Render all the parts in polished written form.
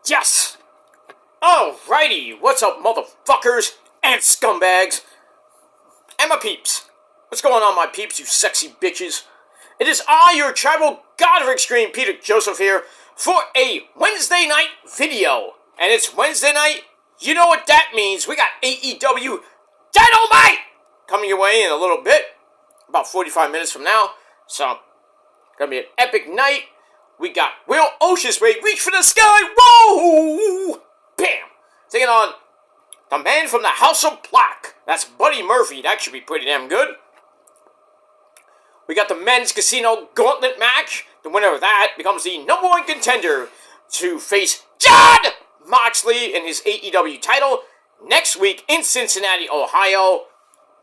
Yes! Alrighty, what's up, motherfuckers and scumbags? And my peeps. What's going on, my peeps, you sexy bitches? It is I, your tribal god of extreme, Peter Joseph here, for a Wednesday night video. And it's Wednesday night, you know what that means. We got AEW Dynamite coming your way in a little bit, about 45 minutes from now. So, gonna be an epic night. We got Will Ospreay, reach for the sky, whoa! Bam! Taking on the man from the House of Black. That's Buddy Murphy. That should be pretty damn good. We got the men's casino gauntlet match. The winner of that becomes the #1 contender to face Jon Moxley in his AEW title next week in Cincinnati, Ohio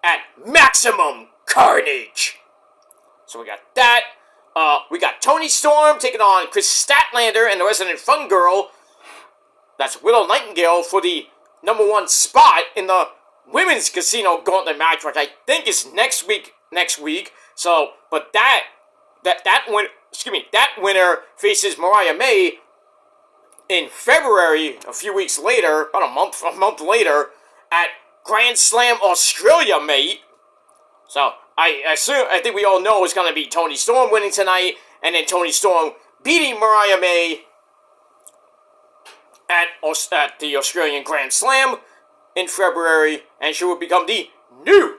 at Maximum Carnage. So we got that. We got Toni Storm taking on Chris Statlander and the Resident Fun Girl. That's Willow Nightingale for the #1 spot in the women's casino gauntlet match, which I think is next week. So, but that winner faces Mariah May in February, a few weeks later, about a month later, at Grand Slam Australia, mate. So, I think we all know it's going to be Toni Storm winning tonight, and then Toni Storm beating Mariah May at the Australian Grand Slam in February, and she will become the new,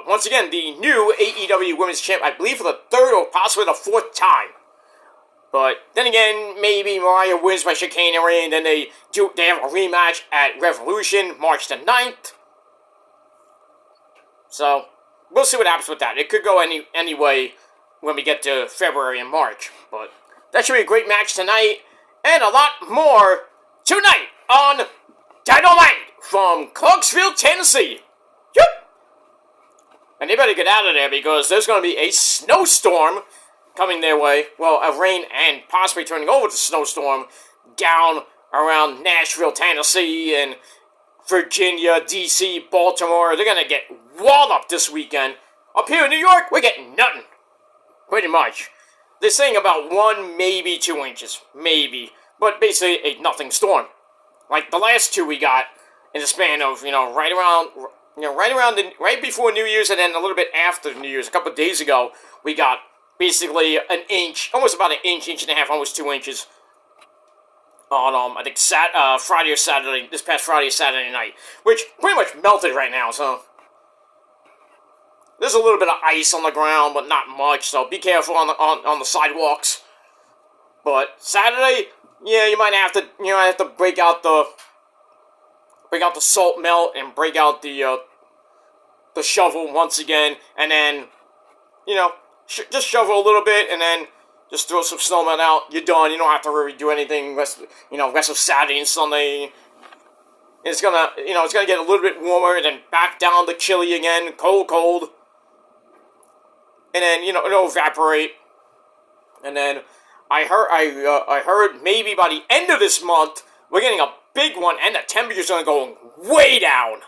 once again, the new AEW Women's Champ, I believe for the third or possibly the fourth time. But then again, maybe Mariah wins by chicanery, and then they have a rematch at Revolution, March the 9th. So, we'll see what happens with that. It could go any way when we get to February and March. But that should be a great match tonight. And a lot more tonight on Dynamite from Clarksville, Tennessee. Yep. And they better get out of there because there's going to be a snowstorm coming their way. Well, a rain and possibly turning over to snowstorm down around Nashville, Tennessee, and Virginia, D.C., Baltimore. They're going to get walloped this weekend. Up here in New York, we're getting nothing. Pretty much. They're saying about 1, maybe 2 inches. Maybe. But basically a nothing storm. Like the last 2 we got in the span of, right before New Year's and then a little bit after New Year's. A couple of days ago, we got basically an inch, almost about an inch and a half, almost 2 inches. On, I think, Friday or Saturday, this past Friday or Saturday night, which pretty much melted right now, so there's a little bit of ice on the ground, but not much, so be careful on the sidewalks. But Saturday, yeah, you might have to break out the salt melt and break out the shovel once again, and then, just shovel a little bit, and then just throw some snowmelt out. You're done. You don't have to really do anything. Rest of Saturday and Sunday. It's gonna get a little bit warmer, and then back down to chilly again, cold. And then it'll evaporate. And then I heard maybe by the end of this month we're getting a big one, and the temperature's gonna go way down.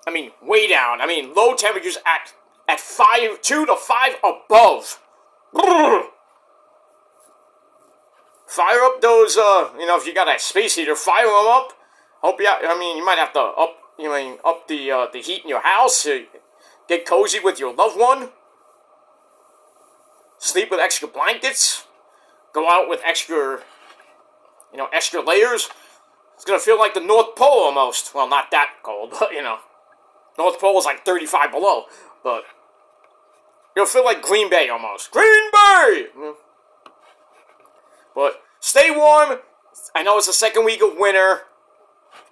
I mean, way down. I mean, low temperatures at 2 to 5 above. Fire up those, if you got a space heater, fire them up. You might have to up the heat in your house. Get cozy with your loved one. Sleep with extra blankets. Go out with extra layers. It's gonna feel like the North Pole almost. Well, not that cold, but North Pole is like 35 below, but you'll feel like Green Bay almost. Green Bay! But stay warm. I know it's the second week of winter,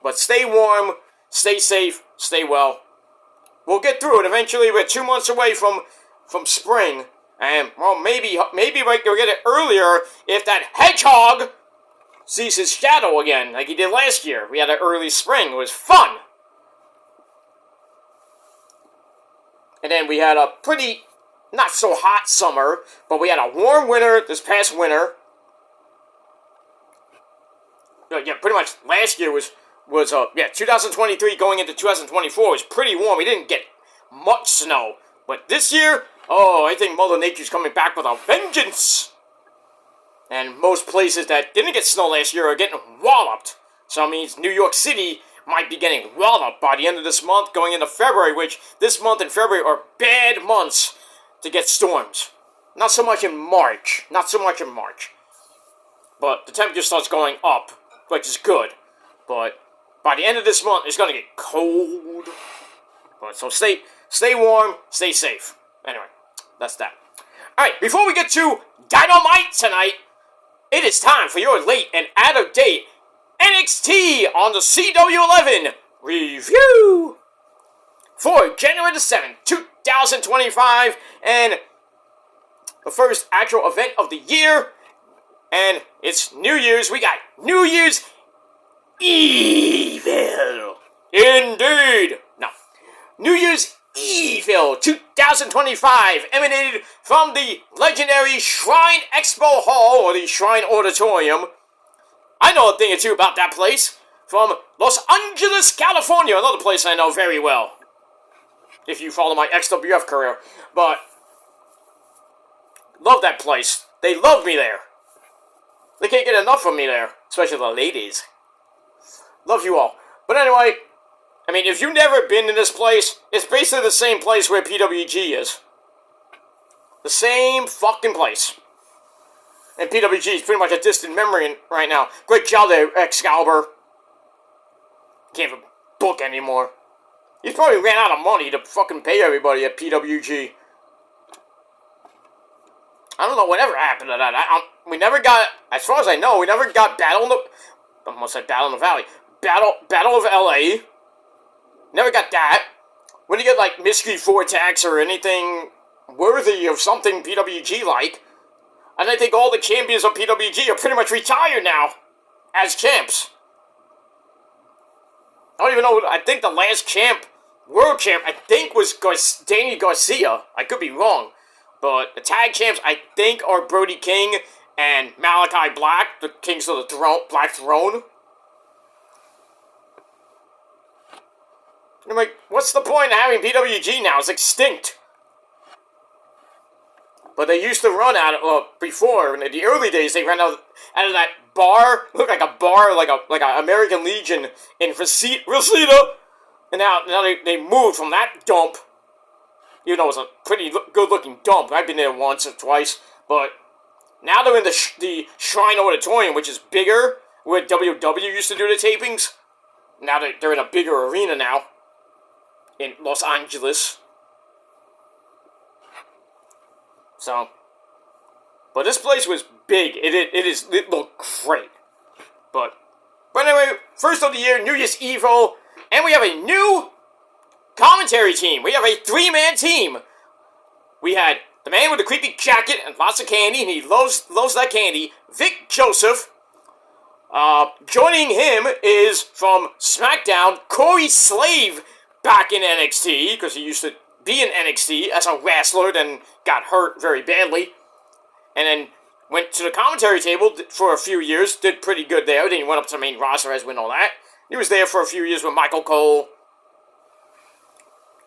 but stay warm, stay safe, stay well. We'll get through it. Eventually, we're 2 months away from spring, and well, maybe we'll get it earlier if that hedgehog sees his shadow again, like he did last year. We had an early spring. It was fun. And then we had a pretty not so hot summer, but we had a warm winter this past winter. Yeah, pretty much last year was 2023 going into 2024 was pretty warm. We didn't get much snow. But this year, I think Mother Nature's coming back with a vengeance. And most places that didn't get snow last year are getting walloped. So it means New York City might be getting walloped by the end of this month, going into February, which this month and February are bad months to get storms. Not so much in March. Not so much in March. But the temperature starts going up, which is good. But by the end of this month, it's going to get cold. But so stay warm, stay safe. Anyway, that's that. Alright, before we get to Dynamite tonight, it is time for your late and out-of-date NXT on the CW11 review for January the 7th, 2025, and the first actual event of the year, and it's New Year's. We got New Year's Evil. Indeed. No. New Year's Evil 2025 emanated from the legendary Shrine Expo Hall, or the Shrine Auditorium. I know a thing or two about that place. From Los Angeles, California, another place I know very well, if you follow my XWF career. But love that place. They love me there. They can't get enough of me there, especially the ladies. Love you all. But anyway, I mean, if you've never been in this place, it's basically the same place where PWG is. The same fucking place. And PWG is pretty much a distant memory right now. Great job there, Excalibur. Can't even book anymore. He probably ran out of money to fucking pay everybody at PWG. I don't know whatever happened to that. We never got, as far as I know, we never got Battle in the... I almost said Battle in the Valley. Battle of LA. Never got that. When you get, like, Mystery Vortex or anything worthy of something PWG like, and I think all the champions of PWG are pretty much retired now as champs. I don't even know. I think the last champ, world champ, I think was Danny Garcia. I could be wrong. But the tag champs, I think, are Brody King and Malachi Black, the Kings of the Throne, Black Throne. I'm like, what's the point of having PWG now? It's extinct. But they used to run out of, before, in the early days, they ran out of that bar, looked like a bar, like a American Legion in Reseda. And now they moved from that dump, even though it's a pretty good-looking dump. I've been there once or twice, but now they're in the Shrine Auditorium, which is bigger, where WW used to do the tapings. Now they're in a bigger arena now, in Los Angeles. So, but this place was big. It looked great. But anyway, first of the year, New Year's Evil, and we have a new commentary team. We have a 3-man team. We had the man with the creepy jacket and lots of candy, and he loves that candy, Vic Joseph. Joining him is from SmackDown, Corey Slave, back in NXT, because he used to be in NXT as a wrestler, then got hurt very badly, and then went to the commentary table for a few years, did pretty good there, then he went up to the main roster as we know that. He was there for a few years with Michael Cole,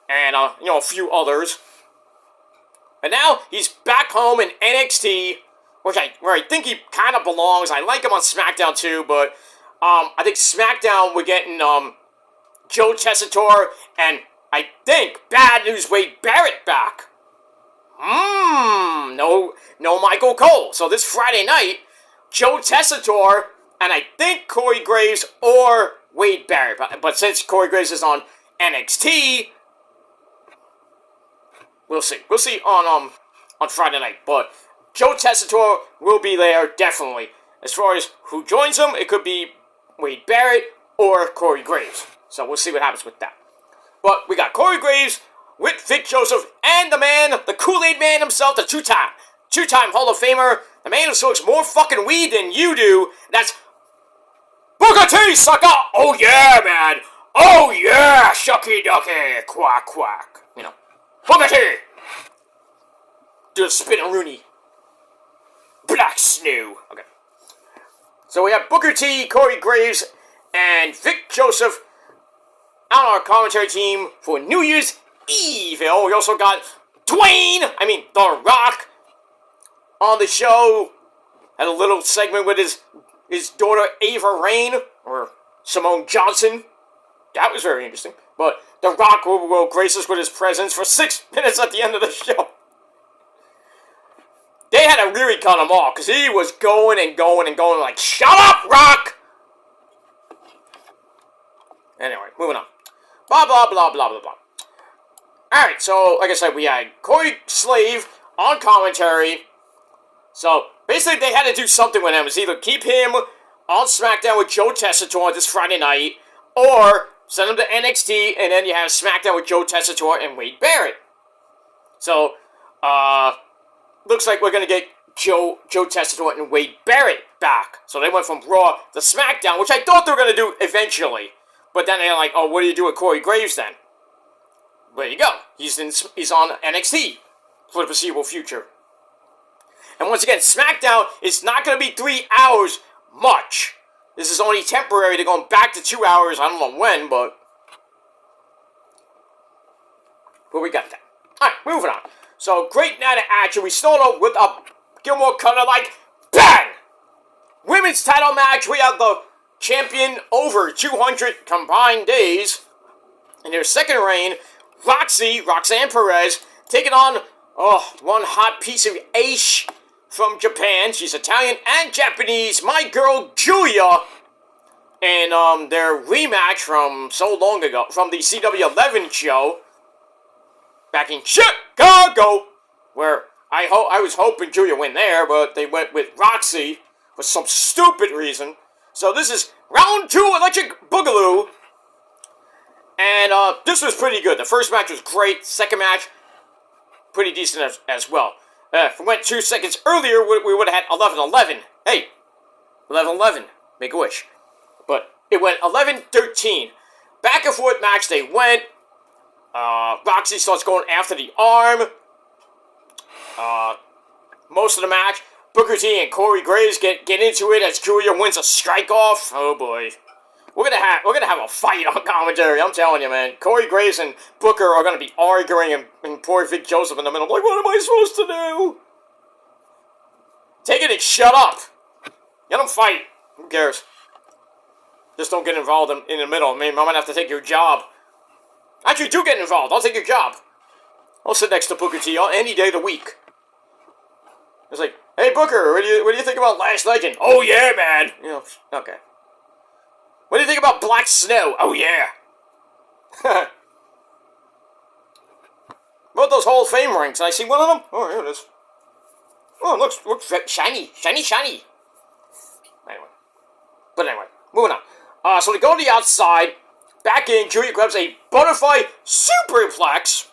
and, a few others. And now he's back home in NXT, where I think he kind of belongs. I like him on SmackDown too, but I think SmackDown we're getting Joe Tessitore and I think Bad News Wade Barrett back. No Michael Cole. So this Friday night, Joe Tessitore and I think Corey Graves or Wade Barrett. But since Corey Graves is on NXT, we'll see. We'll see on Friday night. But Joe Tessitore will be there, definitely. As far as who joins him, it could be Wade Barrett or Corey Graves. So we'll see what happens with that. But we got Corey Graves with Vic Joseph and the man, the Kool-Aid man himself, the two-time Hall of Famer, the man who smokes more fucking weed than you do. That's Booker T, sucker! Oh yeah, man! Oh yeah, shucky ducky, quack quack. Booker T! Do the spinning Rooney. Black Snow. Okay. So we have Booker T, Corey Graves, and Vic Joseph on our commentary team for New Year's Evil. We also got The Rock, on the show Had a little segment with his daughter Ava Raine, or Simone Johnson. That was very interesting. But The Rock will grace us with his presence for 6 minutes at the end of the show. They had to really cut him off, because he was going and going and going like, shut up, Rock! Anyway, moving on. Blah, blah, blah, blah, blah, blah. Alright, so, like I said, we had Corey Slave on commentary. So, basically, they had to do something with him. It was either keep him on SmackDown with Joe Tessitore this Friday night, or send him to NXT, and then you have SmackDown with Joe Tessitore and Wade Barrett. So, looks like we're going to get Joe Tessitore and Wade Barrett back. So they went from Raw to SmackDown, which I thought they were going to do eventually. But then they're like, oh, what do you do with Corey Graves then? There you go. He's on NXT for the foreseeable future. And once again, SmackDown is not going to be 3 hours much. This is only temporary. They're going back to 2 hours. I don't know when, but we got that. Alright, moving on. So, great night of action. We start off with a Gilmore Cutter like bang! Women's title match. We have the champion over 200 combined days in their second reign. Roxanne Perez, taking on one hot piece of ace from Japan. She's Italian and Japanese. My girl Giulia. And their rematch from so long ago, from the CW11 show back in Chicago, where I was hoping Giulia win there, but they went with Roxy for some stupid reason. So this is round 2 Electric Boogaloo. And this was pretty good. The first match was great. Second match, pretty decent as well. If we went 2 seconds earlier, we would have had 11-11. Hey, 11-11. Make a wish. But it went 11-13. Back and forth match they went. Roxy starts going after the arm. Most of the match, Booker T and Corey Graves get into it as Giulia wins a strike off. Oh boy. We're gonna have a fight on commentary, I'm telling you, man. Corey Graves and Booker are gonna be arguing, and poor Vic Joseph in the middle. I'm like, what am I supposed to do? Take it and shut up. Let them fight. Who cares? Just don't get involved in the middle. I mean, I might have to take your job. Actually, do get involved. I'll take your job. I'll sit next to Booker T any day of the week. It's like, hey Booker, what do you think about Last Legend? Oh yeah, man. You know, okay. What do you think about Black Snow? Oh, yeah. What those Hall of Fame rings? Can I see one of them? Oh, here it is. Oh, it looks shiny. Shiny. Anyway, moving on. So they go to the outside. Back in, Giulia grabs a butterfly superplex.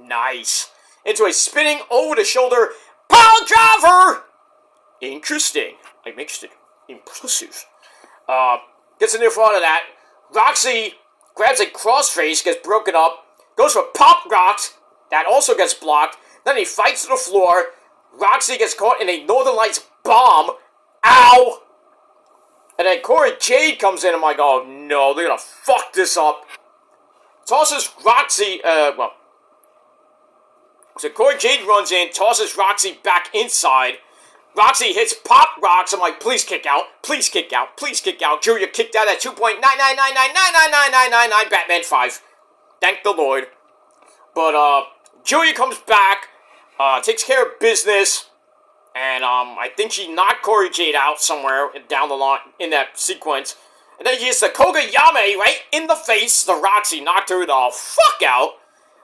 Nice. Into a spinning over-the-shoulder pile driver. Interesting. I'm interested. Impressive. Gets in there front of that. Roxy grabs a crossface, gets broken up, goes for pop rocks, that also gets blocked. Then he fights to the floor. Roxy gets caught in a Northern Lights bomb. Ow! And then Corey Jade comes in. I'm like, oh no, they're gonna fuck this up. Tosses Roxy, so Corey Jade runs in, tosses Roxy back inside. Roxy hits pop rocks. I'm like, please kick out. Please kick out. Please kick out. Giulia kicked out at 2.999999999 Batman 5. Thank the Lord. But, Giulia comes back, takes care of business, and, I think she knocked Corey Jade out somewhere down the line in that sequence. And then she hits the Kogayame right in the face. The Roxy knocked her the fuck out.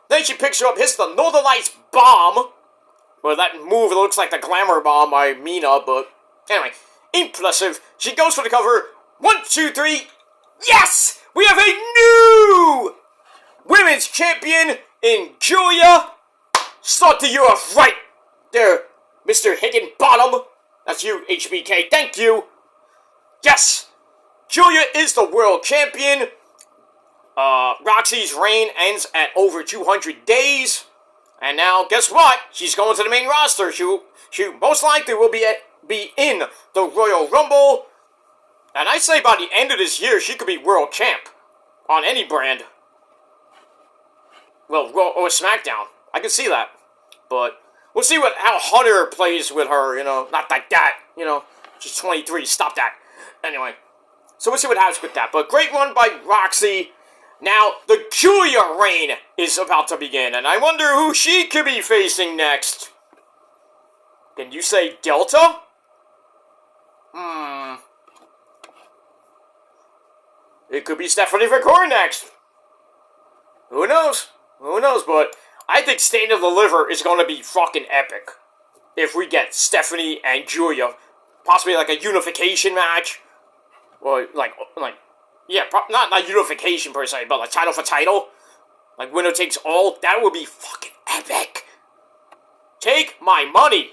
Then she picks her up, hits the Northern Lights bomb. Well, that move looks like the Glamour Bomb by Mina, but anyway, impressive. She goes for the cover. 1, 2, 3. Yes! We have a new women's champion in Giulia. Start the year off right there, Mr. Higginbottom. That's you, HBK. Thank you. Yes! Giulia is the world champion. Roxy's reign ends at over 200 days. And now, guess what? She's going to the main roster. She most likely will be in the Royal Rumble. And I say by the end of this year, she could be world champ on any brand. Well, Raw or SmackDown. I can see that. But we'll see how Hunter plays with her, you know. Not like that, you know. She's 23. Stop that. Anyway, so we'll see what happens with that. But great run by Roxy. Now, the Julia reign is about to begin, and I wonder who she could be facing next. Can you say Delta? It could be Stephanie McCoy next. Who knows? Who knows? But I think Stand and Deliver is going to be fucking epic. If we get Stephanie and Julia, possibly like a unification match. Or not unification per se, but like title for title. Like winner takes all. That would be fucking epic. Take my money.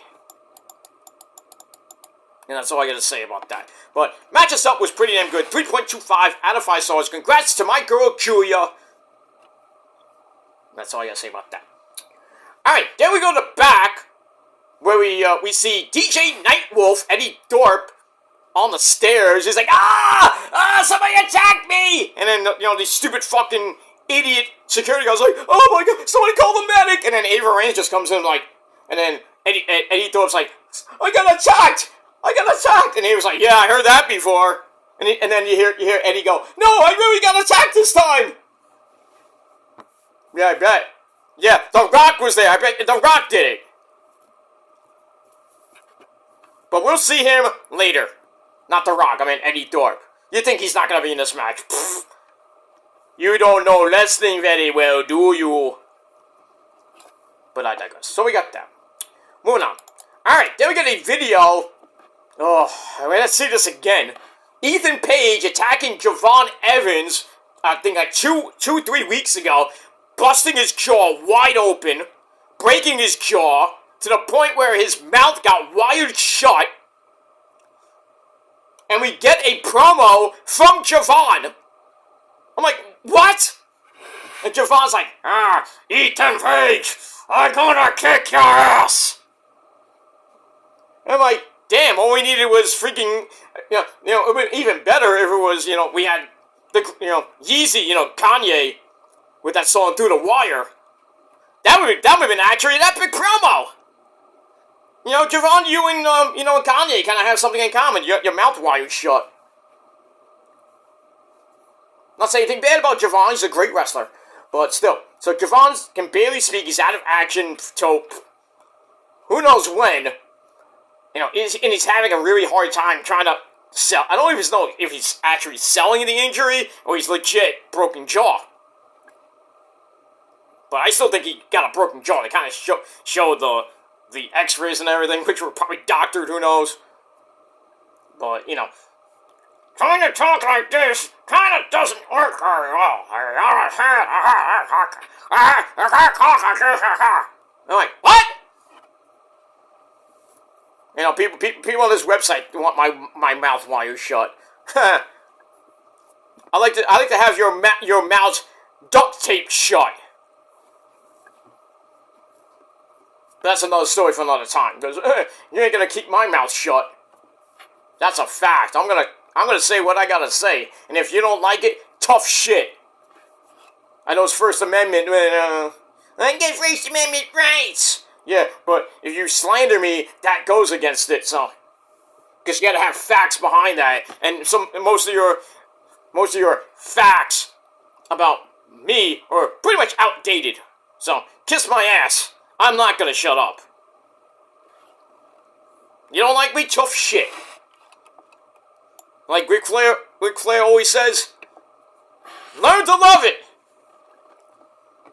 And that's all I gotta say about that. But match us up was pretty damn good. 3.25 out of 5 stars. Congrats to my girl Julia. That's all I gotta say about that. Alright, then we go to the back, where we see DJ Nightwolf, Eddie Thorpe, on the stairs. He's like, somebody attacked me! And then, these stupid fucking idiot security guys like, oh my god, somebody call the medic! And then Ava Reigns just comes in like, and then Eddie Thorpe's like, I got attacked! And he was like, yeah, I heard that before. And then you hear Eddie go, no, I really got attacked this time! Yeah, I bet. Yeah, The Rock was there. I bet The Rock did it. But we'll see him later. Not The Rock, I mean Eddie Thorpe. You think he's not going to be in this match? Pfft. You don't know wrestling very well, do you? But I digress. So we got that. Moving on. Alright, then we get a video. Oh, let's see this again. Ethan Page attacking Javon Evans, I think like 3 weeks ago, busting his jaw wide open, breaking his jaw, to the point where his mouth got wired shut, and we get a promo from Javon. I'm like, what? And Javon's like, Ethan Page, I'm gonna kick your ass. And I'm like, damn, all we needed was freaking, it would be even better if it was, we had the, Yeezy, Kanye, with that song Through the Wire. That would have been actually an epic promo. Javon, you and, and Kanye kind of have something in common. Your mouth wired shut. Not saying anything bad about Javon, he's a great wrestler. But still. So Javon can barely speak, he's out of action till who knows when. And he's having a really hard time trying to sell. I don't even know if he's actually selling the injury or he's legit broken jaw. But I still think he got a broken jaw. They kind of showed the x-rays and everything, which were probably doctored, who knows. But, trying to talk like this kind of doesn't work very well. I'm like, what? People on this website want my mouth wire shut. I like to have your mouth duct tape shut. But that's another story for another time. Because you ain't gonna keep my mouth shut. That's a fact. I'm gonna say what I gotta say, and if you don't like it, tough shit. I know it's First Amendment. I get First Amendment rights. Yeah, but if you slander me, that goes against it. So, because you gotta have facts behind that, and most of your facts about me are pretty much outdated. So, kiss my ass. I'm not gonna shut up. You don't like me? Tough shit. Like Ric Flair always says, learn to love it.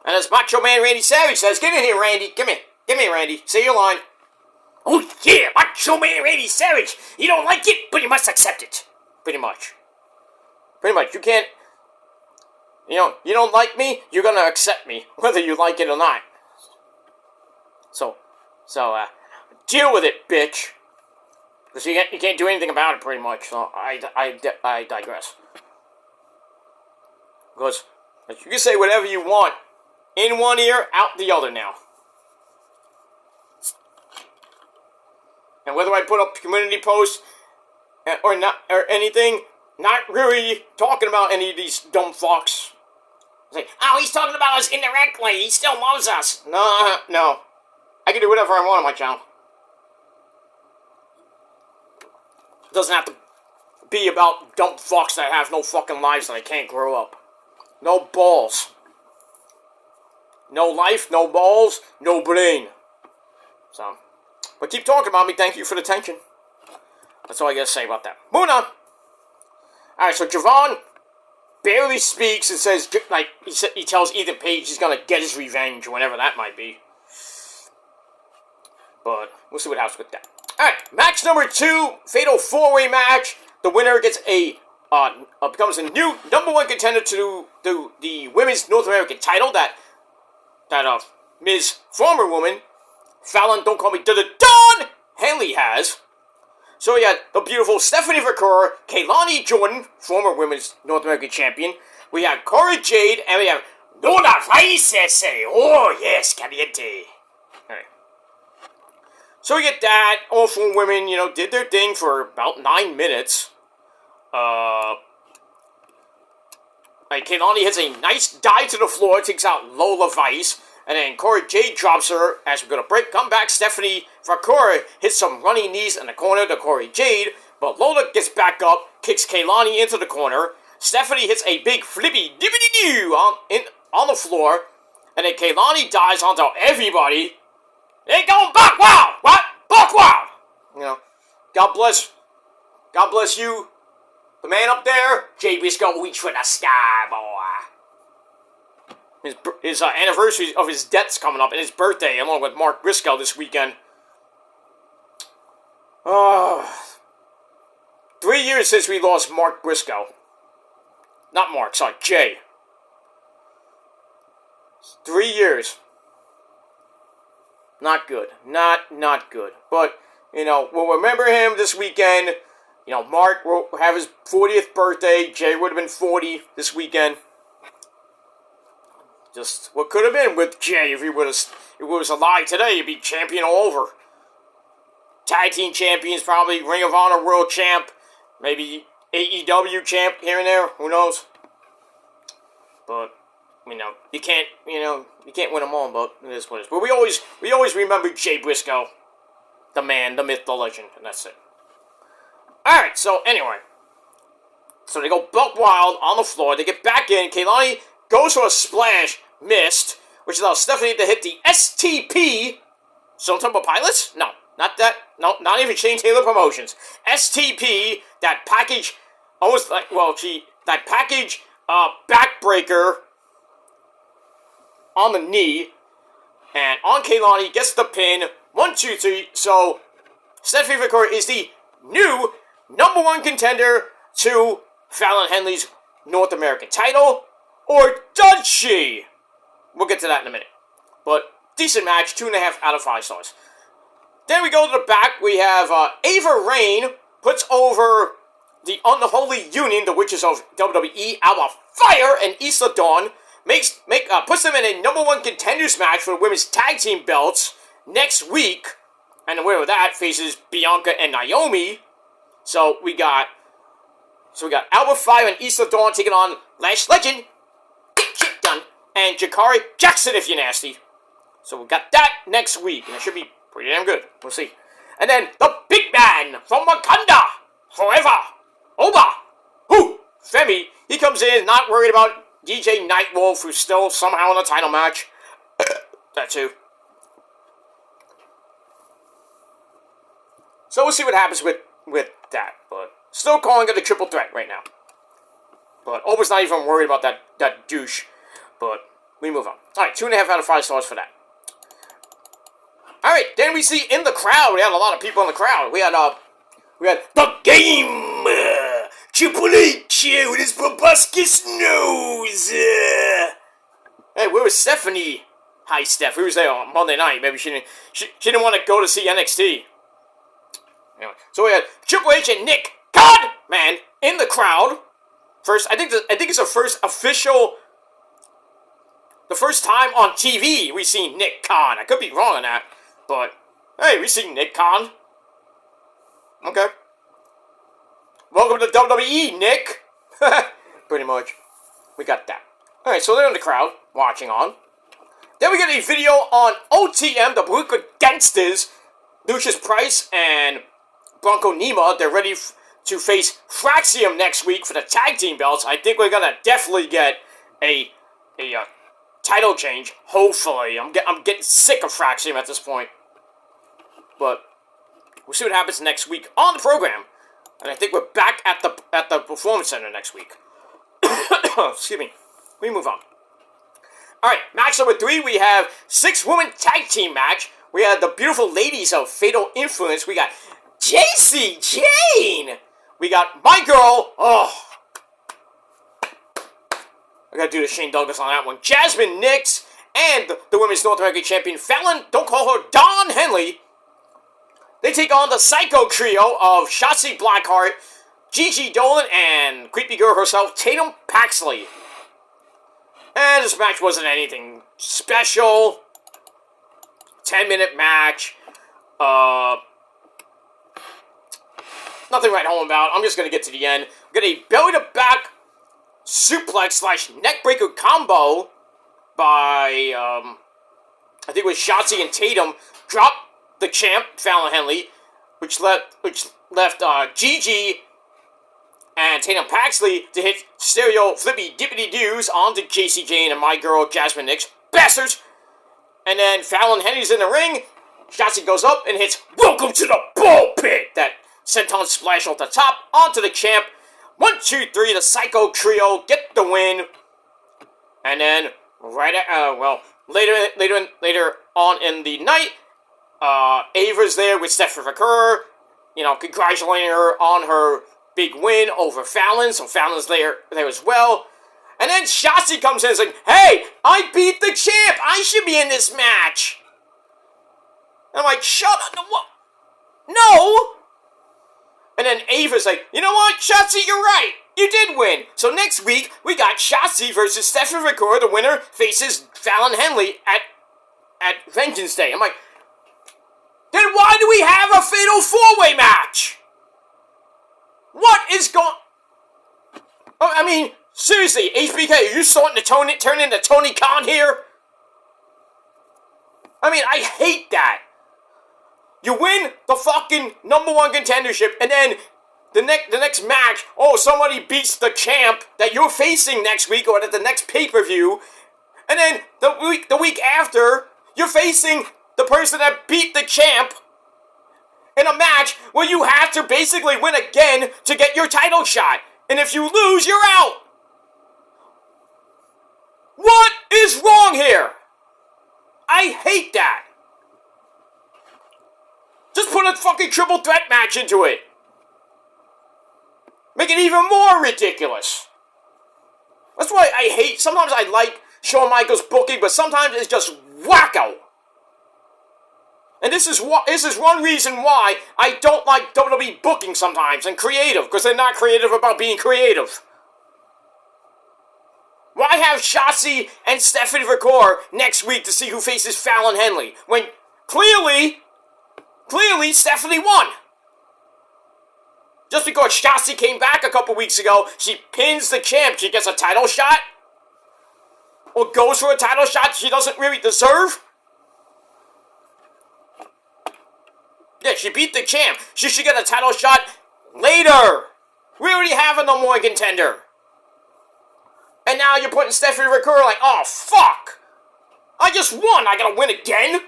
And as Macho Man Randy Savage says, get in here, Randy. Come here, Randy. Say your line. Oh yeah, Macho Man Randy Savage. You don't like it, but you must accept it. Pretty much. You can't, you don't like me, you're gonna accept me, whether you like it or not. So, deal with it, bitch. Because you can't do anything about it, pretty much. So I digress. Because you can say whatever you want, in one ear, out the other now. And whether I put up community posts or not, or anything, not really talking about any of these dumb fucks. It's like, oh, he's talking about us indirectly. He still loves us. No. I can do whatever I want on my channel. It doesn't have to be about dumb fucks that have no fucking lives and they can't grow up. No balls. No life, no balls, no brain. So, but keep talking about me. Thank you for the attention. That's all I gotta say about that. Moving on. Alright, so Javon barely speaks and says, like, he tells Ethan Page he's gonna get his revenge, or whatever that might be. But we'll see what happens with that. Alright, match number 2, Fatal 4-Way match. The winner gets becomes a new #1 contender to the Women's North American title that Ms. Former Woman, Fallon, don't call me Dawn Henley has. So we got the beautiful Stephanie Vaquer, Kaylani Jordan, former Women's North American Champion. We have Cora Jade, and we have Luna Vices. Oh, yes, caliente. Alright. So we get that. All 4 women, did their thing for about 9 minutes. Kaylani hits a nice dive to the floor, takes out Lola Vice. And then Cora Jade drops her as we're going to break. Come back, Stephanie Vaquer hits some running knees in the corner to Cora Jade. But Lola gets back up, kicks Kaylani into the corner. Stephanie hits a big flippy dippity-doo on the floor. And then Kaylani dives onto everybody. They going buck wild! What? Buck wild! God bless you. The man up there, Jay Briscoe, reach for the sky, boy. His anniversary of his death's coming up, and his birthday, along with Mark Briscoe this weekend. 3 years since we lost Mark Briscoe. Not Mark, sorry, Jay. 3 years. Not good. Not good. But, we'll remember him this weekend. Mark will have his 40th birthday. Jay would have been 40 this weekend. Just what could have been with Jay if he was alive today. He'd be champion all over. Tag team champions, probably Ring of Honor world champ, maybe AEW champ here and there. Who knows? But you can't win them all. But it is what it is. But we always remember Jay Briscoe, the man, the myth, the legend, and that's it. All right. So anyway, so they go buck wild on the floor. They get back in. Kaylani goes for a splash, missed, which allows Stephanie to hit the STP. Stone Temple Pilots? No, not that. No, not even Shane Taylor Promotions. STP, that package, that package backbreaker on the knee, and on Kaylani, gets the pin, 1, 2, 3, so Stephanie Vaquer is the new #1 contender to Fallon Henley's North American title. Or does she? We'll get to that in a minute. But decent match, 2.5 out of 5 stars. Then we go to the back. We have Ava Raine puts over the Unholy Union, the Witches of WWE, Alba Fire and Isla Dawn. Puts them in a #1 contenders match for the women's tag team belts next week. And the winner of that faces Bianca and Naomi. So we got Alba Fire and Isla Dawn taking on Lash Legend. Shit done. And Jakari Jackson if you're nasty. So we got that next week, and it should be pretty damn good. We'll see. And then the big man from Wakanda forever, Oba, Femi. He comes in, not worried about DJ Nightwolf, who's still somehow in a title match. That too. So we'll see what happens with that, but still calling it a triple threat right now. But Oba's not even worried about that douche. But we move on. Alright, 2.5 out of 5 stars for that. Alright, then we see in the crowd, we had a lot of people in the crowd. We had the Game! Triple H with his proboscis nose! Hey, where was Stephanie? Hi, Steph. Who was there on Monday night? Maybe she didn't want to go to see NXT. Anyway, so we had Triple H and Nick Godman in the crowd. First, I think it's the first time on TV we've seen Nick Khan. I could be wrong on that, but hey, we've seen Nick Khan. Okay. Welcome to WWE, Nick. Pretty much. We got that. Alright, so they're in the crowd, watching on. Then we get a video on OTM, the Brooklyn Gangsters, Lucius Price and Bronco Nima. They're ready to face Fraxium next week for the tag team belts. I think we're gonna definitely get a title change. Hopefully, I'm getting sick of Fraxium at this point. But we'll see what happens next week on the program. And I think we're back at the Performance Center next week. Excuse me. We move on. Alright, match number 3, we have 6-woman tag team match. We have the beautiful ladies of Fatal Influence. We got Jacy Jayne. We got my girl. Oh, I gotta do the Shane Douglas on that one. Jasmine Nix and the Women's North American Champion Fallon, don't call her Dawn Henley. They take on the Psycho Trio of Shotzi Blackheart, Gigi Dolan, and creepy girl herself, Tatum Paxley. And this match wasn't anything special. 10-minute match. Nothing right home about. I'm just going to get to the end. We got a belly-to-back suplex / neckbreaker combo by, I think it was Shotzi and Tatum. Drop the champ, Fallon Henley, which left Gigi and Tatum Paxley to hit stereo flippy dippity doos onto Jacy Jayne and my girl Jasmine Nix. Bastards! And then Fallon Henley's in the ring. Shotzi goes up and hits Welcome to the Ball Pit! That senton splash off the top onto the champ. 1, 2, 3, the Psycho Trio get the win. And then later on in the night, Ava's there with Stephanie McCurr, congratulating her on her big win over Fallon, so Fallon's there as well. And then Shotzi comes in and is like, hey, I beat the champ, I should be in this match. And I'm like, shut up, what? No! And then Ava's like, you know what, Shotzi, you're right, you did win. So next week, we got Shotzi versus Stephanie McCurr, the winner faces Fallon Henley at Vengeance Day. I'm like, then why do we have a fatal 4-way match? What is going... I mean, seriously, HBK, are you starting to turn into Tony Khan here? I mean, I hate that. You win the fucking #1 contendership, and then the next match, somebody beats the champ that you're facing next week or at the next pay-per-view, and then the week after, you're facing the person that beat the champ in a match where you have to basically win again to get your title shot. And if you lose, you're out. What is wrong here? I hate that. Just put a fucking triple threat match into it. Make it even more ridiculous. That's why I hate, sometimes I like Shawn Michaels booking, but sometimes it's just wacko. And this is one reason why I don't like WWE booking sometimes and creative, because they're not creative about being creative. Why have Shotzi and Stephanie McCurr next week to see who faces Fallon Henley, when clearly Stephanie won? Just because Shotzi came back a couple weeks ago, she pins the champ, she gets a title shot? Or goes for a title shot she doesn't really deserve? Yeah, she beat the champ. She should get a title shot later. We already have a #1 contender. And now you're putting Stephanie McCurr like, oh, fuck. I just won. I gotta win again?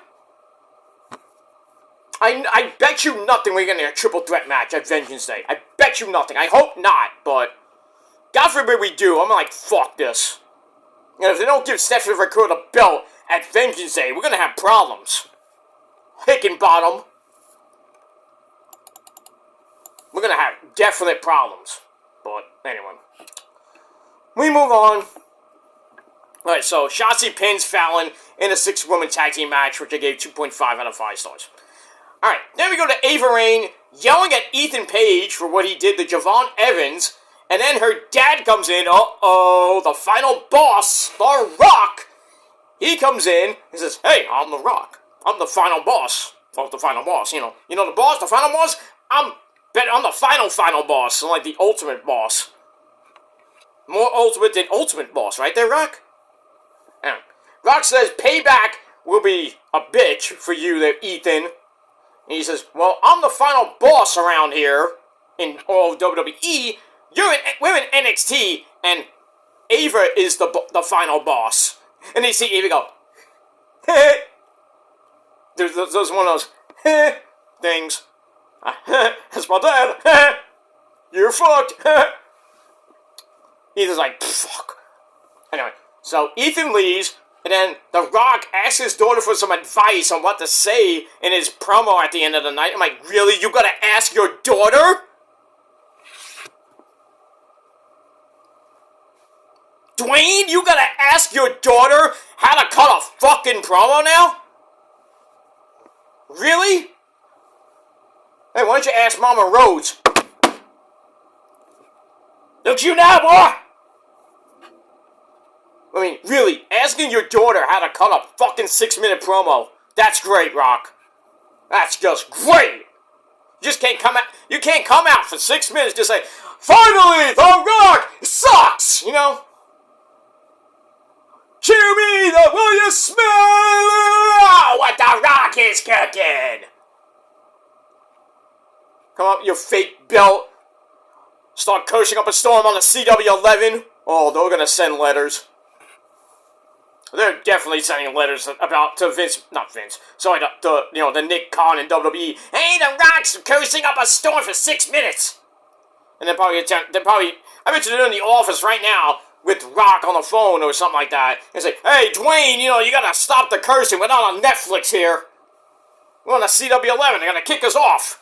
I bet you nothing we're gonna get a triple threat match at Vengeance Day. I bet you nothing. I hope not, but God forbid we do. I'm like, fuck this. And if they don't give Stephanie McCurr the belt at Vengeance Day, we're gonna have problems. Hickenbottom. We're gonna have definite problems. But, anyway. We move on. Alright, so Shotzi pins Fallon in a 6-woman tag team match, which I gave 2.5 out of 5 stars. Alright, then we go to Ava Raine yelling at Ethan Page for what he did to Javon Evans, and then her dad comes in, the final boss, The Rock. He comes in and says, hey, I'm The Rock. I'm the final boss. Oh, the final boss, you know the boss, the final boss? I'm the final boss, so like the ultimate boss. More ultimate than ultimate boss, right there, Rock? And Rock says, payback will be a bitch for you there, Ethan. And he says, well, I'm the final boss around here in all of WWE. We're in NXT, and Ava is the final boss. And they see Ava go, hey. There's one of those things. That's my dad. You're fucked. Ethan's like, fuck. Anyway, so Ethan leaves, and then The Rock asks his daughter for some advice on what to say in his promo at the end of the night. I'm like, really? You gotta ask your daughter? Dwayne, you gotta ask your daughter how to cut a fucking promo now? Really? Hey, why don't you ask Mama Rhodes? Look you now, boy! I mean, really, asking your daughter how to cut a fucking 6-minute promo. That's great, Rock. That's just great! You just can't come out, you can't come out for 6 minutes just say, finally, The Rock sucks! You know? Cheer me, will you smell what The Rock is cooking? Come up, your fake belt. Start coaching up a storm on the CW11. Oh, they're gonna send letters. They're definitely sending letters to Vince, not Vince. Sorry, the Nick Khan in WWE. Hey, The Rock's coaching up a storm for 6 minutes. And I bet you they're in the office right now with Rock on the phone or something like that, and say, hey, Dwayne, you gotta stop the cursing. We're not on Netflix here. We're on the CW11. They're gonna kick us off.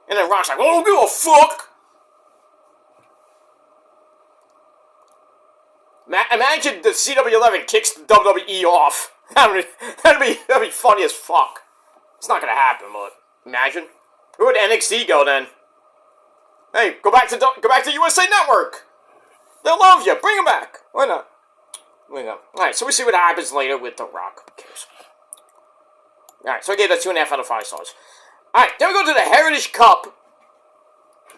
And then Rock's like, well, don't give a fuck. Imagine the CW11 kicks the WWE off. That'd be funny as fuck. It's not gonna happen, but imagine. Who would NXT go then? Hey, go back to USA Network. They'll love you. Bring them back. Why not? Alright, so we see what happens later with The Rock. Who cares? Alright, so I gave that 2.5 out of 5 stars. Alright, then we go to the Heritage Cup,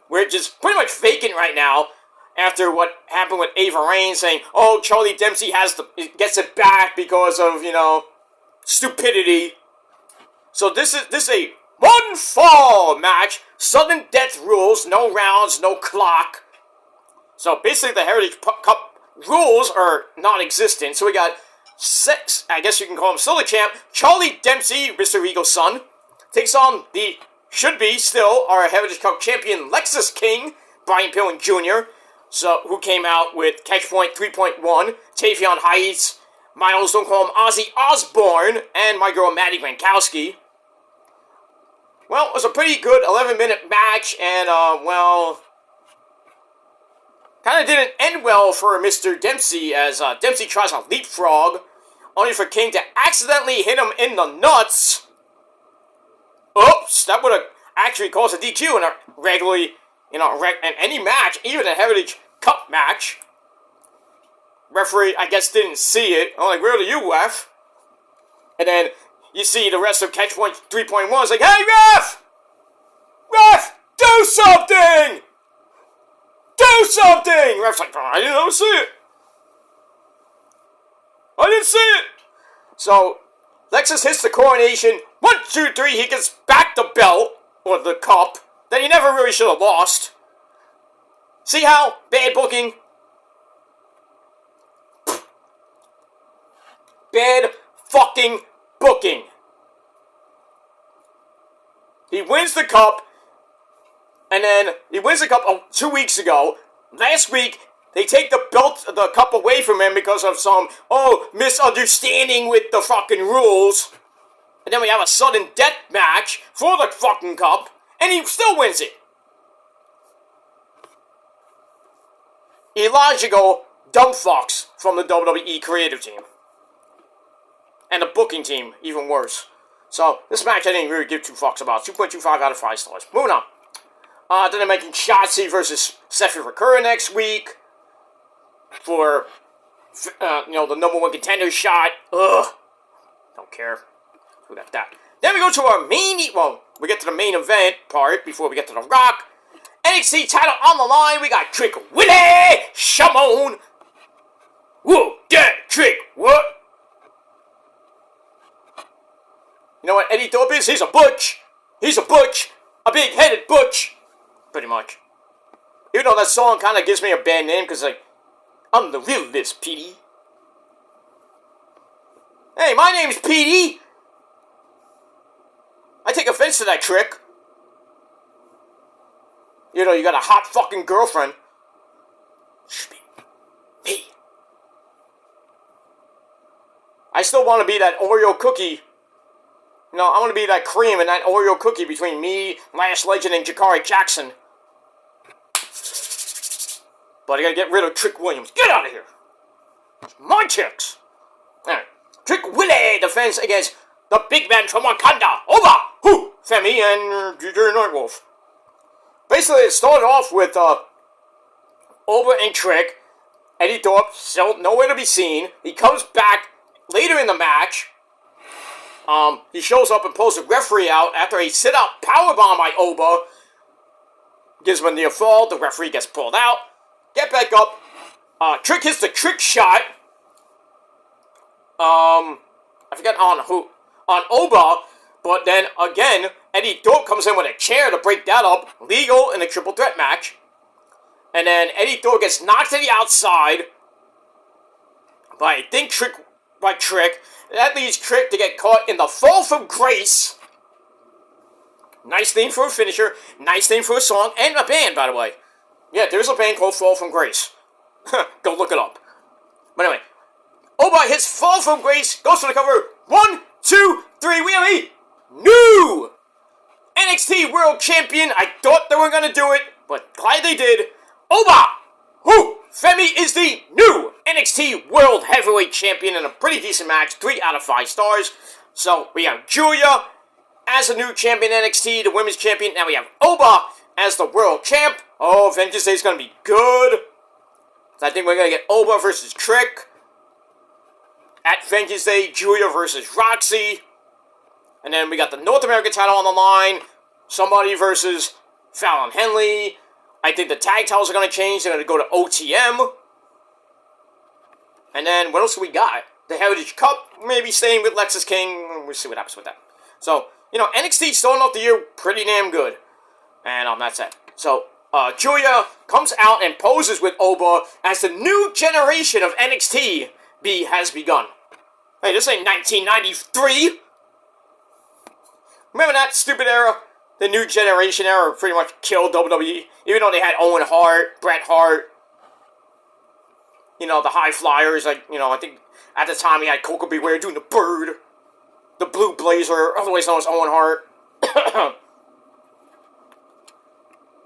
where it's just pretty much vacant right now after what happened with Ava Raine saying, oh, Charlie Dempsey gets it back because of, stupidity. So this is a one fall match. Sudden death rules. No rounds, no clock. So basically the Heritage Cup rules are non-existent. So we got 6, I guess you can call him still the champ, Charlie Dempsey, Mr. Regal's son, takes on the should-be still our Heritage Cup champion Lexus King, Brian Pillman Jr., who came out with Catchpoint 3.1, Tavion Heights, Miles, don't call him Ozzy Osbourne, and my girl Maddie Gronkowski. Well, it was a pretty good 11-minute match, and, kind of didn't end well for Mr. Dempsey, as Dempsey tries a leapfrog, only for King to accidentally hit him in the nuts. Oops, that would have actually caused a DQ in any match, even a Heritage Cup match. Referee, I guess, didn't see it. I'm like, where are you, ref? And then you see the rest of Catchpoint 3.1. It's like, hey, ref! Ref, do something! Do something! Ref's like, I didn't see it. I didn't see it. So, Lexus hits the coronation. 1, 2, 3. He gets back the belt, or the cup, that he never really should have lost. See how? Bad booking. Bad fucking booking. He wins the cup, and then he wins the cup 2 weeks ago. Last week, they take the cup away from him because of some, misunderstanding with the fucking rules. And then we have a sudden death match for the fucking cup, and he still wins it. Illogical dumb fucks from the WWE creative team. And the booking team, even worse. So, this match I didn't really give 2 fucks about. 2.25 out of 5 stars. Moving on. Then I'm making Shotzi versus Seffi Ricura next week. For, the number 1 contender shot. Ugh. Don't care. We got that. Then we go to our we get to the main event part before we get to The Rock. NXT title on the line. We got Trick Willie Shimon. Whoa, that Trick, what? You know what Eddie Dope is? He's a butch. He's a butch. A big-headed butch. Pretty much. Even though that song kind of gives me a bad name, because, like, I'm the realist, Petey. Hey, my name's Petey. I take offense to that trick. You know, you got a hot fucking girlfriend. Should be me. I still want to be that Oreo cookie. No, I want to be that cream and that Oreo cookie between me, Lash Legend, and Jakari Jackson. But I gotta get rid of Trick Williams. Get out of here! It's my chicks! Alright. Trick Willie defends against the big man from Wakanda, Oba, Hu, Femi, and DJ Nightwolf. Basically, it started off with Oba and Trick. Eddie Thorpe, still nowhere to be seen. He comes back later in the match. He shows up and pulls the referee out after a sit-out powerbomb by Oba. Gives him a near fall. The referee gets pulled out. Get back up. Trick hits the trick shot. I forgot on who. On Oba. But then, again, Eddie Thorpe comes in with a chair to break that up. Legal in a triple threat match. And then Eddie Thorpe gets knocked to the outside. By Trick. That leads Trick to get caught in the fall from grace. Nice name for a finisher. Nice name for a song. And a band, by the way. Yeah, there's a band called Fall from Grace. Go look it up. But anyway. Oba hits Fall from Grace. Goes for the cover. 1, 2, 3. We have a new NXT World Champion. I thought they were going to do it, but glad they did. Oba, Hu, Femi is the new NXT World Heavyweight Champion in a pretty decent match. 3 out of 5 stars. So we have Julia as the new champion NXT, the women's champion. Now we have Oba as the world champ. Oh, Vengeance Day is going to be good. So I think we're going to get Oba versus Trick. At Vengeance Day, Julia versus Roxy. And then we got the North American title on the line. Somebody versus Fallon Henley. I think the tag titles are going to change. They're going to go to OTM. And then what else do we got? The Heritage Cup, maybe staying with Lexus King. We'll see what happens with that. So, you know, NXT starting off the year pretty damn good. And that's it. So, Julia comes out and poses with Oba as the new generation of NXT has begun. Hey, this ain't 1993. Remember that stupid era? The new generation era pretty much killed WWE. Even though they had Owen Hart, Bret Hart, you know, the high flyers. Like, you know, I think at the time he had Coco Beware doing the bird. The Blue Blazer, otherwise known as Owen Hart.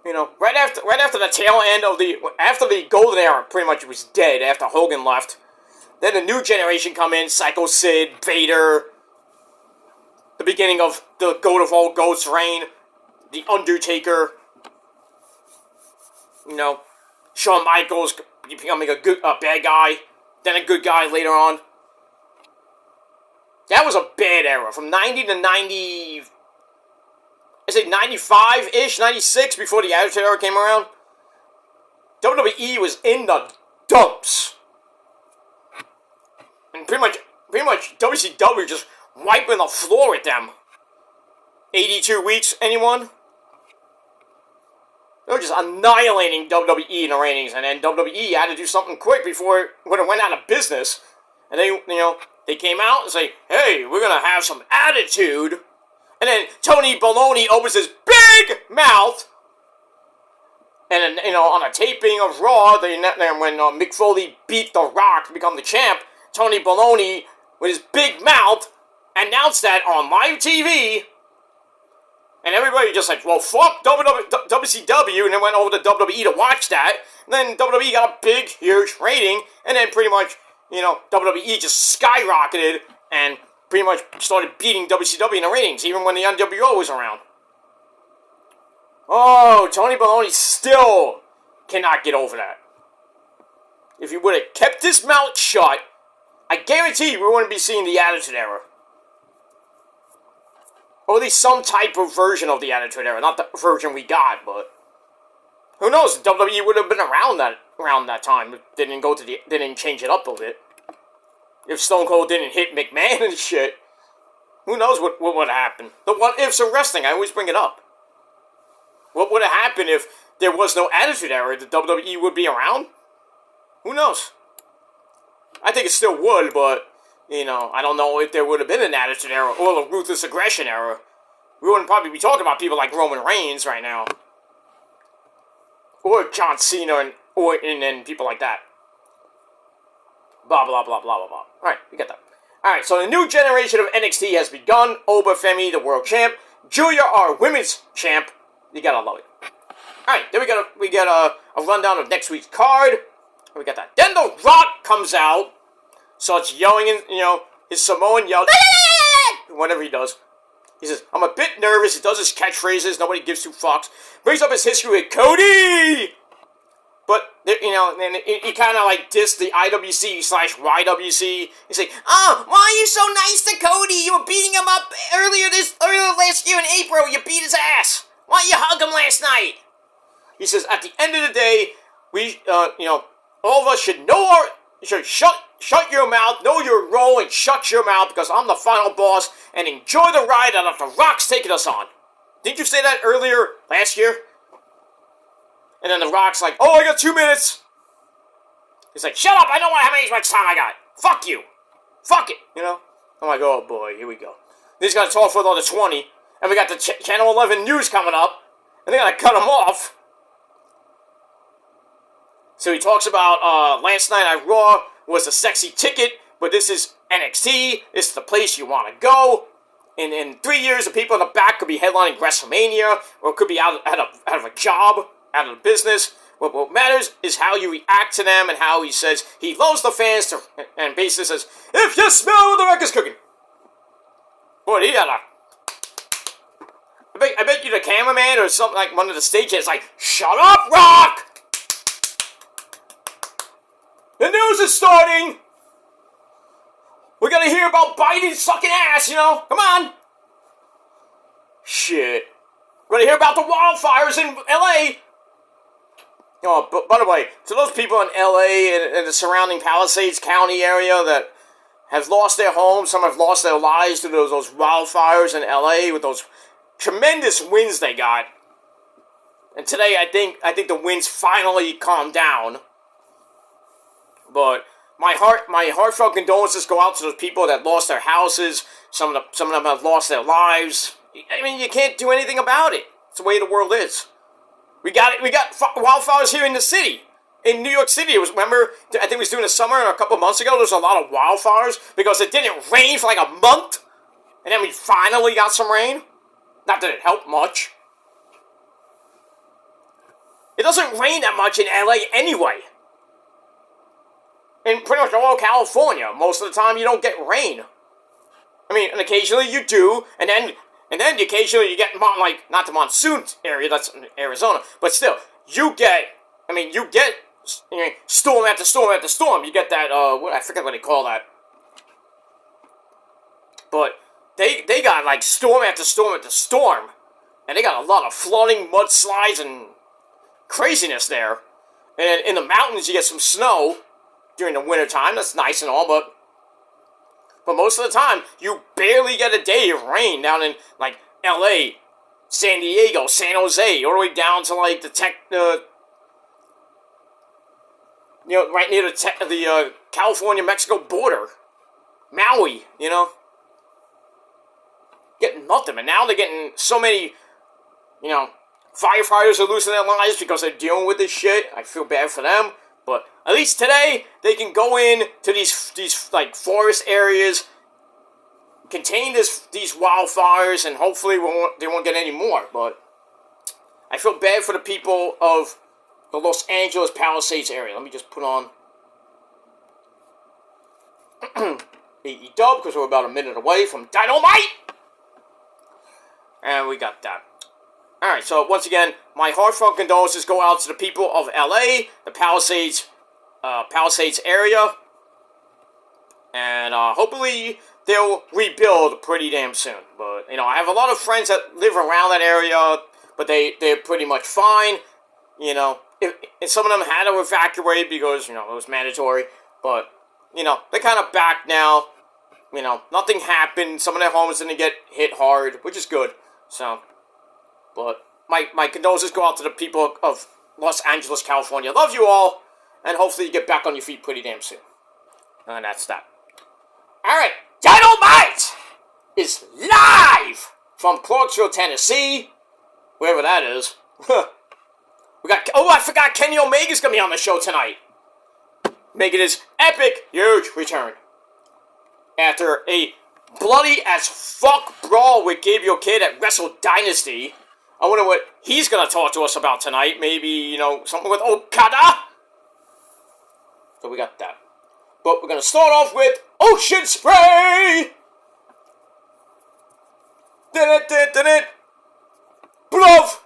You know, right after the tail end of after the golden era pretty much was dead after Hogan left. Then the new generation come in, Psycho Sid, Vader, the beginning of the Goat of All Goats reign, The Undertaker, you know, Shawn Michaels becoming a bad guy, then a good guy later on. That was a bad era, from 90 to 90, I say 95-ish, 96, before the Attitude Era came around. WWE was in the dumps. And pretty much WCW just wiping the floor with them. 82 weeks, anyone? They were just annihilating WWE in the ratings, and then WWE had to do something quick before it went out of business. And they came out and say, hey, we're gonna have some attitude. And then Tony Baloney opens his big mouth. And then, on a taping of Raw, when Mick Foley beat The Rock to become the champ, Tony Baloney, with his big mouth, announced that on live TV. And everybody just like, well, fuck WCW, and then went over to WWE to watch that. And then WWE got a big, huge rating, and then pretty much, WWE just skyrocketed and pretty much started beating WCW in the ratings, even when the NWO was around. Oh, Tony Baloney still cannot get over that. If he would have kept his mouth shut, I guarantee you we wouldn't be seeing the Attitude Era. Or at least some type of version of the Attitude Era. Not the version we got, but who knows? WWE would have been around that time. It didn't change it up a bit. If Stone Cold didn't hit McMahon and shit, who knows what would happen? The what ifs of wrestling, I always bring it up. What would have happened if there was no Attitude Era, the WWE would be around? Who knows? I think it still would, but, I don't know if there would have been an Attitude Era or a Ruthless Aggression Era. We wouldn't probably be talking about people like Roman Reigns right now. Or John Cena and people like that. Blah, blah, blah, blah, blah, blah. Alright, we got that. Alright, so the new generation of NXT has begun. Oba Femi, the world champ. Julia, our women's champ. You gotta love it. Alright, then we got a rundown of next week's card. We got that. Then The Rock comes out. Starts yelling, his Samoan yell. Whatever he does. He says, I'm a bit nervous. He does his catchphrases. Nobody gives two fucks. Brings up his history with Cody. But, and he kind of like dissed the IWC/YWC. He's like, why are you so nice to Cody? You were beating him up earlier last year in April. You beat his ass. Why don't you hug him last night? He says, at the end of the day, we, all of us should shut your mouth, know your role, and shut your mouth because I'm the final boss, and enjoy the ride that The Rock's taking us on. Didn't you say that earlier last year? And then The Rock's like, I got 2 minutes. He's like, shut up, I don't want how much time I got. Fuck you. Fuck it, I'm like, oh boy, here we go. Then he's got to talk for another 20, and we got the Channel 11 news coming up, and they got to cut him off. So he talks about, last night at Raw was a sexy ticket, but this is NXT. This is the place you want to go. And in 3 years, the people in the back could be headlining WrestleMania, or could be out of a job, out of the business. What matters is how you react to them, and how he says he loves the fans, and basically says, if you smell what The Rock is cooking. Boy, he had I bet you the cameraman or something like one of the stagehands like, shut up, Rock! The news is starting! We're gonna hear about Biden sucking ass, Come on! Shit. We're gonna hear about the wildfires in L.A. But by the way, to those people in L.A. and the surrounding Palisades County area that have lost their homes, some have lost their lives to those wildfires in L.A. with those tremendous winds they got. And today, I think the winds finally calmed down. But my heartfelt condolences go out to those people that lost their houses. Some of them have lost their lives. I mean, you can't do anything about it. It's the way the world is. We got wildfires here in the city. In New York City, remember, I think it was during the summer a couple months ago, there was a lot of wildfires because it didn't rain for like a month. And then we finally got some rain. Not that it helped much. It doesn't rain that much in LA anyway. In pretty much all of California, most of the time you don't get rain. I mean, and occasionally you do, and then occasionally you get, not the monsoon area, that's Arizona, but still, you get storm after storm after storm. You get that, I forget what they call that. But they got, like, storm after storm after storm, and they got a lot of flooding, mudslides, and craziness there. And in the mountains, you get some snow during the winter time. That's nice and all, but most of the time, you barely get a day of rain down in, like, L.A., San Diego, San Jose, all the way down to, like, right near the California-Mexico border. Maui, Getting nothing, and now they're getting so many, firefighters are losing their lives because they're dealing with this shit. I feel bad for them. But at least today, they can go in to these like forest areas, contain these wildfires, and hopefully they won't get any more. But I feel bad for the people of the Los Angeles Palisades area. Let me just put on AEW because we're about a minute away from Dynamite, and we got that. Alright, so once again, my heartfelt condolences go out to the people of LA, the Palisades area, and hopefully they'll rebuild pretty damn soon. But, I have a lot of friends that live around that area, but they're pretty much fine, and some of them had to evacuate because, it was mandatory, but, they're kind of back now, nothing happened, some of their homes didn't get hit hard, which is good, so... But my condolences go out to the people of Los Angeles, California. Love you all, and hopefully you get back on your feet pretty damn soon. And that's that. Alright, Dynamite is live from Clarksville, Tennessee. Wherever that is. We got, oh, I forgot Kenny Omega's gonna be on the show tonight. Making his epic, huge return. After a bloody as fuck brawl with Gabriel Kidd at Wrestle Dynasty. I wonder what he's gonna talk to us about tonight. Maybe, you know, something with Okada? So we got that. But we're gonna start off with Ocean Spray! Bluff!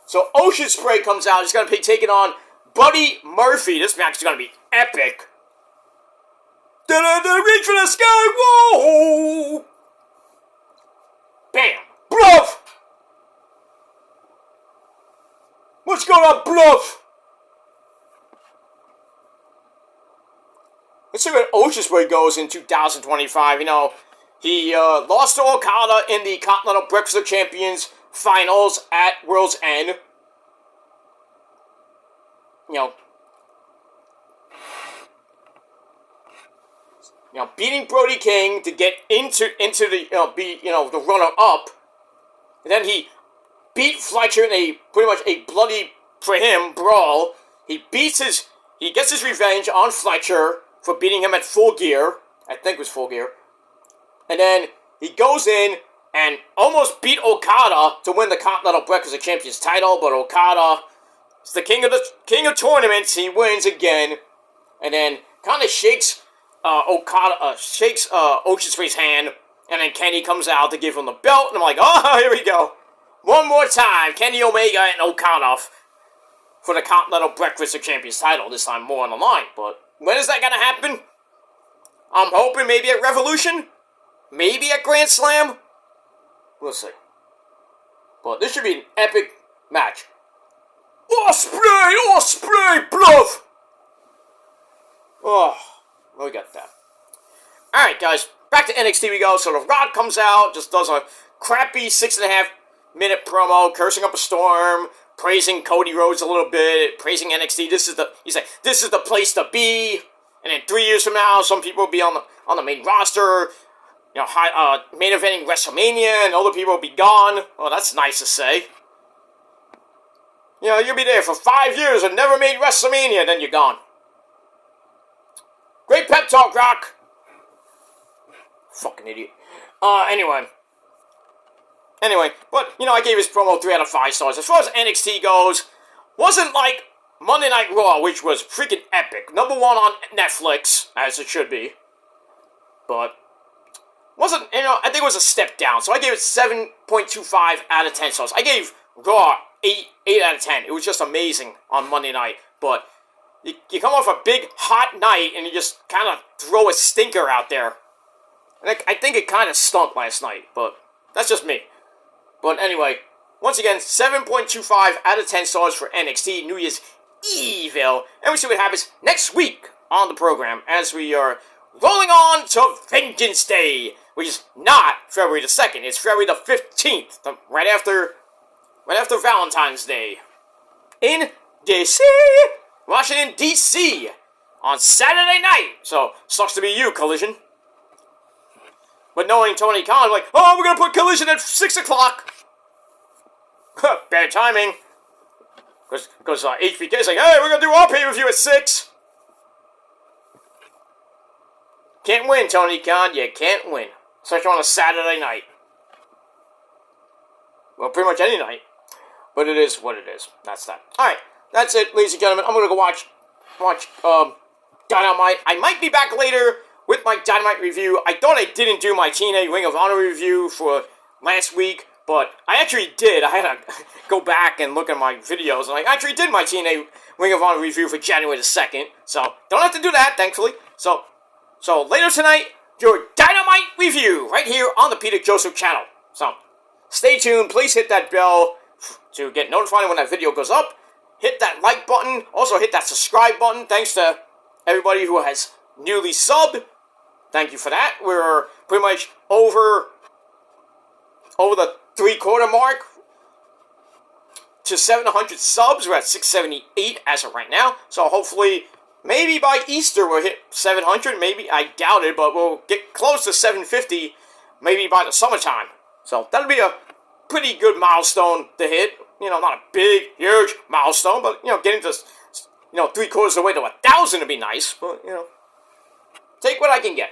So Ocean Spray comes out. He's gonna be taking on Buddy Murphy. This match is gonna be epic. Reach for the sky! Whoa! Bam! Bluff! What's going on, Bluff? Let's see where Ocean Spray goes in 2025. You know, he lost to Okada in the Continental Breakfast of Champions finals at World's End. You know, beating Brody King to get into the the runner up, and then he beat Fletcher in a pretty much a bloody for him brawl. He gets his revenge on Fletcher for beating him at Full Gear. I think it was Full Gear, and then he goes in and almost beat Okada to win the Continental Breakfast of Champions title, but Okada is the king of tournaments. He wins again, and then kind of shakes Ocean Spray's hand, and then Kenny comes out to give him the belt, and I'm like, oh, here we go. One more time, Kenny Omega and Okada for the Continental Breakfast of Champions title, this time more on the line, but when is that going to happen? I'm hoping maybe at Revolution, maybe at Grand Slam, we'll see. But this should be an epic match. Ospreay, Bluff! Oh, we got that. Alright, guys, back to NXT we go. So The Rock comes out, just does a crappy 6.5 minute promo, cursing up a storm, praising Cody Rhodes a little bit, praising NXT. He's like, this is the place to be. And then 3 years from now, some people will be on the main roster, you know, main eventing WrestleMania, and other people will be gone. Oh, that's nice to say. You know, you'll be there for 5 years and never made WrestleMania, then you're gone. Great pep talk, Rock. Fucking idiot. Anyway, but, you know, I gave his promo 3 out of 5 stars. As far as NXT goes, wasn't like Monday Night Raw, which was freaking epic. #1 on Netflix, as it should be. But, wasn't, you know, I think it was a step down. So I gave it 7.25 out of 10 stars. I gave Raw 8 out of 10. It was just amazing on Monday night. But you come off a big, hot night, and you just kind of throw a stinker out there. And I think it kind of stunk last night, but that's just me. But anyway, once again, 7.25 out of 10 stars for NXT New Year's Evil. And we see what happens next week on the program as we are rolling on to Vengeance Day, which is not February the 2nd. It's February the 15th, right after Valentine's Day. In D.C., Washington, D.C., on Saturday night. So, sucks to be you, Collision. But knowing Tony Khan, like, oh, we're going to put Collision at 6 o'clock. Bad timing. Because HBK is like, hey, we're going to do our pay-per-view at 6. Can't win, Tony Khan. You can't win. Especially on a Saturday night. Well, pretty much any night. But it is what it is. That's that. Alright, that's it, ladies and gentlemen. I'm going to go watch Dynamite. I might be back later with my Dynamite review. I thought I didn't do my TNA Ring of Honor review for last week, but I actually did. I had to go back and look at my videos, and I actually did my TNA Ring of Honor review for January the 2nd, so don't have to do that, thankfully. So later tonight, your Dynamite review, right here on the Peter Joseph channel. So, stay tuned. Please hit that bell to get notified when that video goes up. Hit that like button. Also, hit that subscribe button. Thanks to everybody who has newly subbed. Thank you for that. We're pretty much over the 3/4 mark. to 700 subs. We're at 678 as of right now. So hopefully, maybe by Easter we'll hit 700. Maybe, I doubt it, but we'll get close to 750 maybe by the summertime. So that'll be a pretty good milestone to hit. You know, not a big, huge milestone, but, you know, getting to, you know, 3/4 of the way to 1,000 would be nice. But, you know, take what I can get.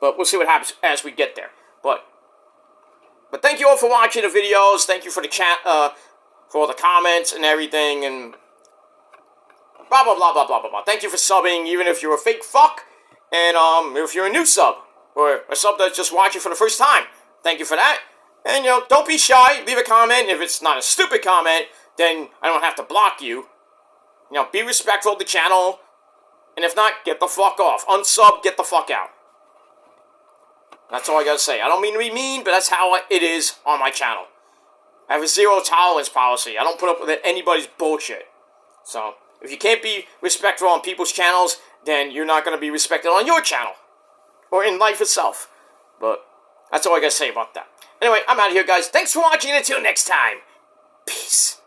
But we'll see what happens as we get there. But thank you all for watching the videos. Thank you for the chat, for all the comments and everything, and blah, blah, blah, blah, blah, blah, blah. Thank you for subbing, even if you're a fake fuck, and if you're a new sub, or a sub that's just watching for the first time, thank you for that. And, you know, don't be shy, leave a comment. If it's not a stupid comment, then I don't have to block you. You know, be respectful of the channel, and if not, get the fuck off. Unsub, get the fuck out. That's all I gotta say. I don't mean to be mean, but that's how it is on my channel. I have a zero tolerance policy. I don't put up with anybody's bullshit. So, if you can't be respectful on people's channels, then you're not gonna be respected on your channel. Or in life itself. But that's all I gotta say about that. Anyway, I'm out of here, guys. Thanks for watching, and until next time. Peace.